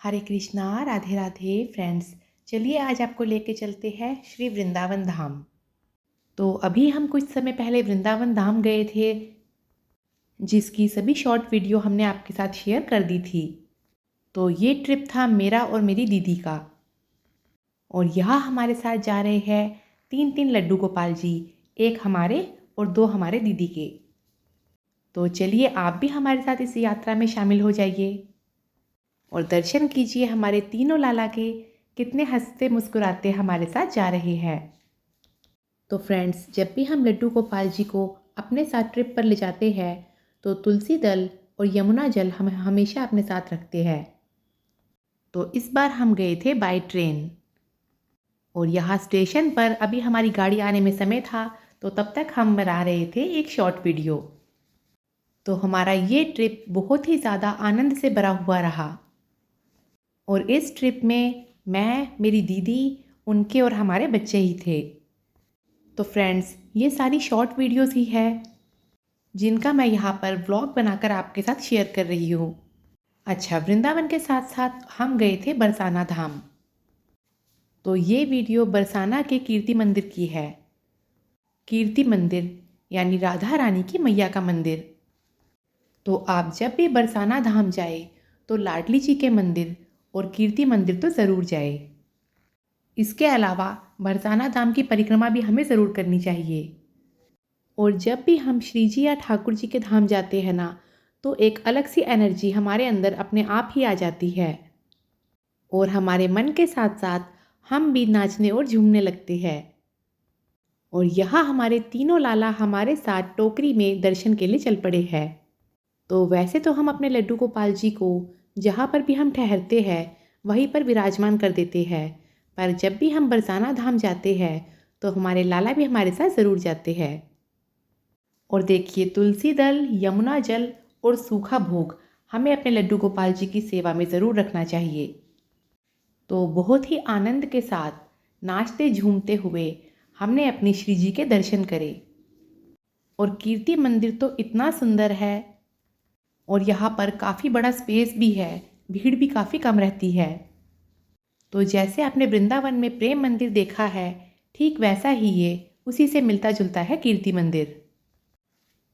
हरे Krishna, Radhe Radhe friends. चलिए आज आपको लेके चलते हैं श्री वृंदावन धाम। तो अभी हम कुछ समय पहले वृंदावन धाम गए थे, जिसकी सभी शॉर्ट वीडियो हमने आपके साथ शेयर कर दी थी। तो ये ट्रिप था मेरा और मेरी दीदी का। और यहाँ हमारे साथ जा रहे हैं तीन तीन लड्डू गोपाल जी, एक हमारे और दो हमारे दीदी के। तो चलिए आप भी हमारे साथ इस यात्रा में शामिल हो जाइए और दर्शन कीजिए हमारे तीनों लाला के, कितने हंसते मुस्कुराते हमारे साथ जा रहे हैं। तो फ्रेंड्स, जब भी हम लड्डू गोपाल जी को अपने साथ ट्रिप पर ले जाते हैं तो तुलसी दल और यमुना जल हम हमेशा अपने साथ रखते हैं। तो इस बार हम गए थे बाय ट्रेन और यहाँ स्टेशन पर अभी हमारी गाड़ी आने में समय था, तो तब तक हम बना रहे थे एक शॉर्ट वीडियो। तो हमारा ये ट्रिप बहुत ही ज़्यादा आनंद से भरा हुआ रहा। और इस ट्रिप में मैं, मेरी दीदी, उनके और हमारे बच्चे ही थे। तो फ्रेंड्स, ये सारी शॉर्ट वीडियोस ही है जिनका मैं यहाँ पर व्लॉग बनाकर आपके साथ शेयर कर रही हूँ। अच्छा, वृंदावन के साथ साथ हम गए थे बरसाना धाम। तो ये वीडियो बरसाना के कीर्ति मंदिर की है। कीर्ति मंदिर यानी राधा रानी की मैया का मंदिर। तो आप जब भी बरसाना धाम जाए तो लाडली जी के मंदिर और कीर्ति मंदिर तो ज़रूर जाए। इसके अलावा बरसाना धाम की परिक्रमा भी हमें ज़रूर करनी चाहिए। और जब भी हम श्री जी या ठाकुर जी के धाम जाते हैं ना, तो एक अलग सी एनर्जी हमारे अंदर अपने आप ही आ जाती है और हमारे मन के साथ साथ हम भी नाचने और झूमने लगते हैं। और यहाँ हमारे तीनों लाला हमारे साथ टोकरी में दर्शन के लिए चल पड़े हैं। तो वैसे तो हम अपने लड्डू गोपाल जी को जहाँ पर भी हम ठहरते हैं वहीं पर विराजमान कर देते हैं, पर जब भी हम बरसाना धाम जाते हैं तो हमारे लाला भी हमारे साथ ज़रूर जाते हैं। और देखिए, तुलसी दल, यमुना जल और सूखा भोग हमें अपने लड्डू गोपाल जी की सेवा में ज़रूर रखना चाहिए। तो बहुत ही आनंद के साथ नाचते झूमते हुए हमने अपनी श्री जी के दर्शन करे। और कीर्ति मंदिर तो इतना सुंदर है और यहाँ पर काफ़ी बड़ा स्पेस भी है, भीड़ भी काफ़ी कम रहती है। तो जैसे आपने वृंदावन में प्रेम मंदिर देखा है, ठीक वैसा ही ये उसी से मिलता जुलता है कीर्ति मंदिर।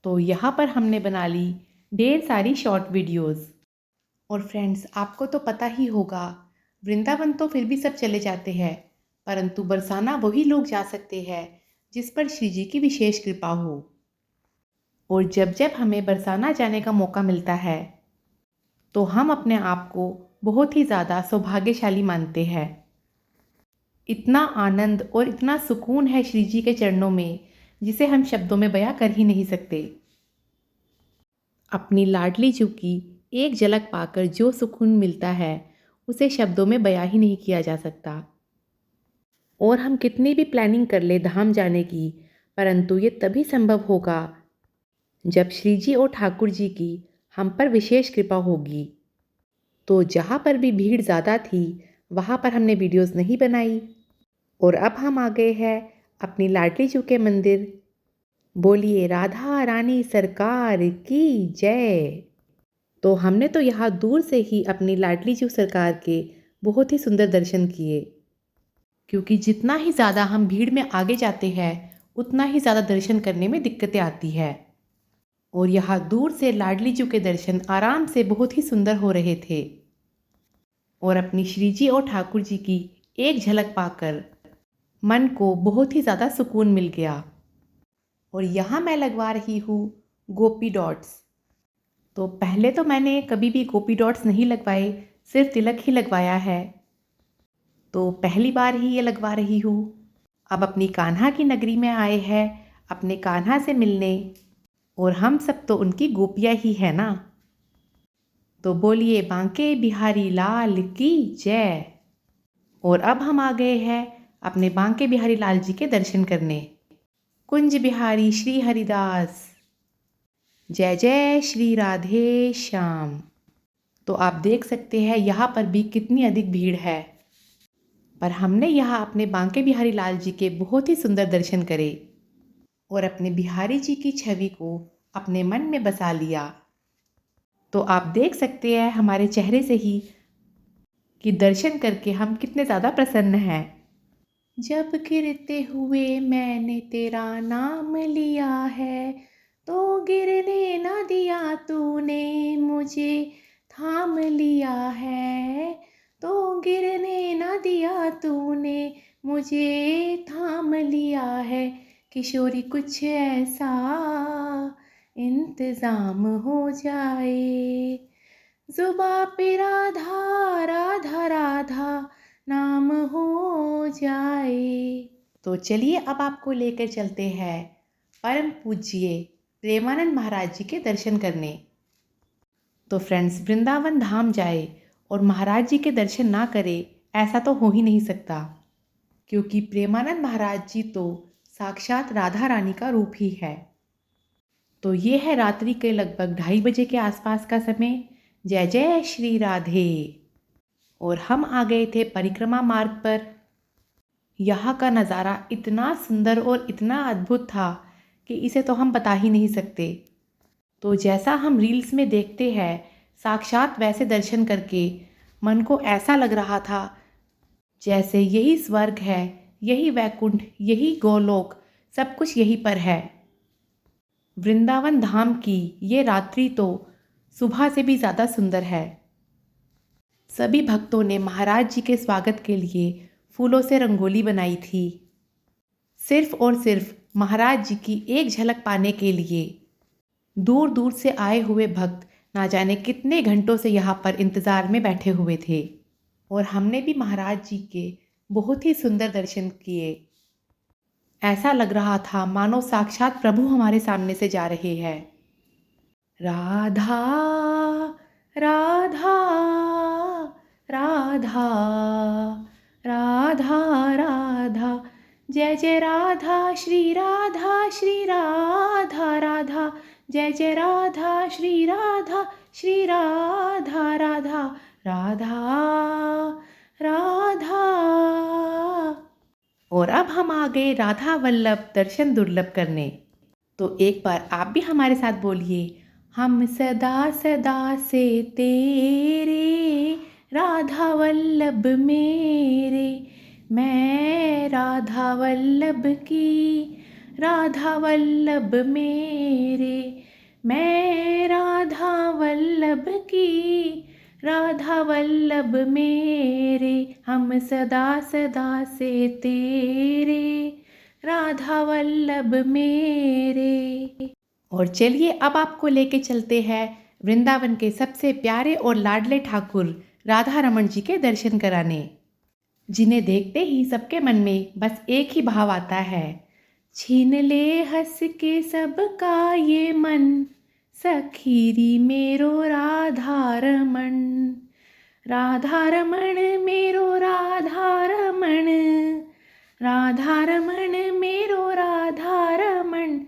तो यहाँ पर हमने बना ली ढेर सारी शॉर्ट वीडियोस। और फ्रेंड्स, आपको तो पता ही होगा, वृंदावन तो फिर भी सब चले जाते हैं, परंतु बरसाना वही लोग जा सकते हैं जिस पर श्री जी की विशेष कृपा हो। और जब जब हमें बरसाना जाने का मौका मिलता है तो हम अपने आप को बहुत ही ज़्यादा सौभाग्यशाली मानते हैं। इतना आनंद और इतना सुकून है श्री जी के चरणों में, जिसे हम शब्दों में बयां कर ही नहीं सकते। अपनी लाडली जू की एक झलक पाकर जो सुकून मिलता है, उसे शब्दों में बयां ही नहीं किया जा सकता। और हम कितनी भी प्लानिंग कर ले धाम जाने की, परंतु ये तभी संभव होगा जब श्री जी और ठाकुर जी की हम पर विशेष कृपा होगी। तो जहाँ पर भी भीड़ ज़्यादा थी वहाँ पर हमने वीडियोस नहीं बनाई। और अब हम आ गए हैं अपनी लाडली जू के मंदिर। बोलिए राधा रानी सरकार की जय। तो हमने तो यहाँ दूर से ही अपनी लाडली जू सरकार के बहुत ही सुंदर दर्शन किए, क्योंकि जितना ही ज़्यादा हम भीड़ में आगे जाते हैं उतना ही ज़्यादा दर्शन करने में दिक्कतें आती है। और यहाँ दूर से लाडली जू के दर्शन आराम से बहुत ही सुंदर हो रहे थे। और अपनी श्री जी और ठाकुर जी की एक झलक पाकर मन को बहुत ही ज़्यादा सुकून मिल गया। और यहाँ मैं लगवा रही हूँ गोपी डॉट्स। तो पहले तो मैंने कभी भी गोपी डॉट्स नहीं लगवाए, सिर्फ तिलक ही लगवाया है। तो पहली बार ही ये लगवा रही हूँ। अब अपनी कान्हा की नगरी में आए हैं अपने कान्हा से मिलने, और हम सब तो उनकी गोपियाँ ही है ना। तो बोलिए बांके बिहारी लाल की जय। और अब हम आ गए हैं अपने बांके बिहारी लाल जी के दर्शन करने। कुंज बिहारी श्री हरिदास, जय जय श्री राधे श्याम। तो आप देख सकते हैं यहाँ पर भी कितनी अधिक भीड़ है, पर हमने यहाँ अपने बांके बिहारी लाल जी के बहुत ही सुंदर दर्शन करे और अपने बिहारी जी की छवि को अपने मन में बसा लिया। तो आप देख सकते हैं हमारे चेहरे से ही कि दर्शन करके हम कितने ज़्यादा प्रसन्न हैं। जब गिरते हुए मैंने तेरा नाम लिया है, तो गिरने ना दिया तूने मुझे थाम लिया है, तो गिरने ना दिया तूने मुझे थाम लिया है। किशोरी कुछ ऐसा इंतज़ाम हो जाए, जुबां पे राधा राधा राधा नाम हो जाए। तो चलिए अब आपको लेकर चलते हैं परम पूज्य प्रेमानंद महाराज जी के दर्शन करने। तो फ्रेंड्स, वृंदावन धाम जाए और महाराज जी के दर्शन ना करे, ऐसा तो हो ही नहीं सकता, क्योंकि प्रेमानंद महाराज जी तो साक्षात राधा रानी का रूप ही है। तो ये है रात्रि के लगभग 2:30 बजे के आसपास का समय। जय जय श्री राधे। और हम आ गए थे परिक्रमा मार्ग पर। यहाँ का नज़ारा इतना सुंदर और इतना अद्भुत था कि इसे तो हम बता ही नहीं सकते। तो जैसा हम रील्स में देखते हैं, साक्षात वैसे दर्शन करके मन को ऐसा लग रहा था जैसे यही स्वर्ग है, यही वैकुंठ, यही गोलोक, सब कुछ यहीं पर है। वृंदावन धाम की ये रात्रि तो सुबह से भी ज़्यादा सुंदर है। सभी भक्तों ने महाराज जी के स्वागत के लिए फूलों से रंगोली बनाई थी, सिर्फ और सिर्फ महाराज जी की एक झलक पाने के लिए। दूर दूर से आए हुए भक्त ना जाने कितने घंटों से यहाँ पर इंतज़ार में बैठे हुए थे, और हमने भी महाराज जी के बहुत ही सुंदर दर्शन किए। ऐसा लग रहा था मानो साक्षात प्रभु हमारे सामने से जा रहे हैं। राधा राधा राधा राधा राधा, जय जय राधा श्री राधा श्री राधा राधा, जय जय राधा श्री राधा श्री राधा राधा राधा राधा। और अब हम आ गए राधा वल्लभ दर्शन दुर्लभ करने। तो एक बार आप भी हमारे साथ बोलिए, हम सदा सदा से तेरे राधा वल्लभ मेरे, मैं राधा वल्लभ की राधा वल्लभ मेरे, मैं राधा वल्लभ की राधा वल्लभ मेरे, हम सदा सदा से तेरे राधा वल्लभ मेरे। और चलिए अब आपको लेके चलते हैं वृंदावन के सबसे प्यारे और लाडले ठाकुर राधा रमन जी के दर्शन कराने, जिन्हें देखते ही सबके मन में बस एक ही भाव आता है, छीन ले हंस के सबका ये मन, सखीरी मेरो राधा रमन, राधा रमन मेरो राधा रमन, राधा रमन मेरो राधा रमन,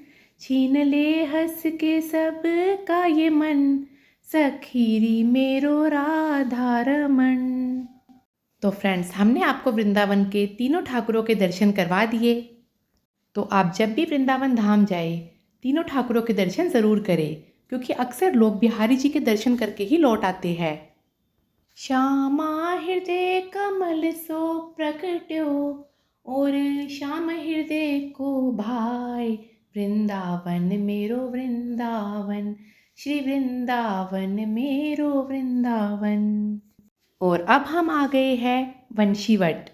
छीन ले हंस के सबका ये मन, सखीरी मेरो राधा रमन। तो फ्रेंड्स, हमने आपको वृंदावन के तीनों ठाकुरों के दर्शन करवा दिए। तो आप जब भी वृंदावन धाम जाए, तीनों ठाकुरों के दर्शन ज़रूर करें, क्योंकि अक्सर लोग बिहारी जी के दर्शन करके ही लौट आते हैं। श्यामा हृदय कमल सो प्रकट्यो, और श्याम हृदय को भाई, वृंदावन मेरो वृंदावन, श्री वृंदावन मेरो वृंदावन। और अब हम आ गए हैं वंशीवट,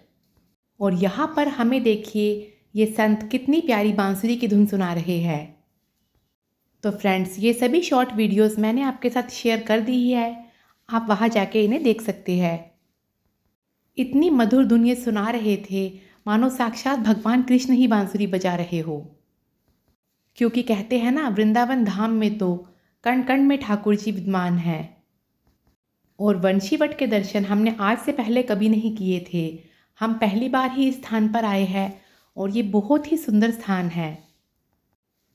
और यहाँ पर हमें देखिए ये संत कितनी प्यारी बांसुरी की धुन सुना रहे हैं। तो फ्रेंड्स, ये सभी शॉर्ट वीडियोस मैंने आपके साथ शेयर कर दी है, आप वहाँ जाके इन्हें देख सकते हैं। इतनी मधुर धुन ये सुना रहे थे मानो साक्षात भगवान कृष्ण ही बांसुरी बजा रहे हो, क्योंकि कहते हैं ना, वृंदावन धाम में तो कण कण में ठाकुर जी विद्यमान हैं। और वंशीवट के दर्शन हमने आज से पहले कभी नहीं किए थे, हम पहली बार ही इस स्थान पर आए हैं, और ये बहुत ही सुंदर स्थान है।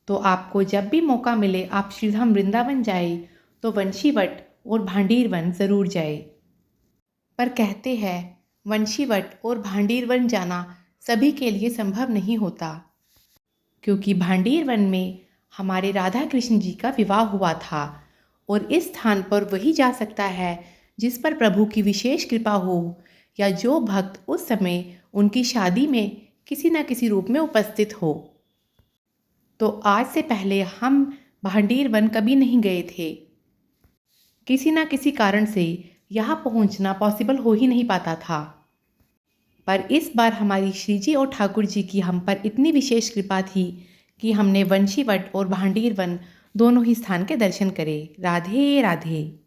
तो आपको जब भी मौका मिले, आप श्रीधाम वृंदावन जाए तो वंशीवट और भांडीरवन ज़रूर जाए। पर कहते हैं वंशीवट और भांडीरवन जाना सभी के लिए संभव नहीं होता, क्योंकि भांडीरवन में हमारे राधा कृष्ण जी का विवाह हुआ था, और इस स्थान पर वही जा सकता है जिस पर प्रभु की विशेष कृपा हो, या जो भक्त उस समय उनकी शादी में किसी न किसी रूप में उपस्थित हो। तो आज से पहले हम भांडीर वन कभी नहीं गए थे। किसी न किसी कारण से यहाँ पहुँचना पॉसिबल हो ही नहीं पाता था। पर इस बार हमारी श्री जी और ठाकुर जी की हम पर इतनी विशेष कृपा थी कि हमने वंशीवट और भांडीर वन दोनों ही स्थान के दर्शन करे। राधे राधे।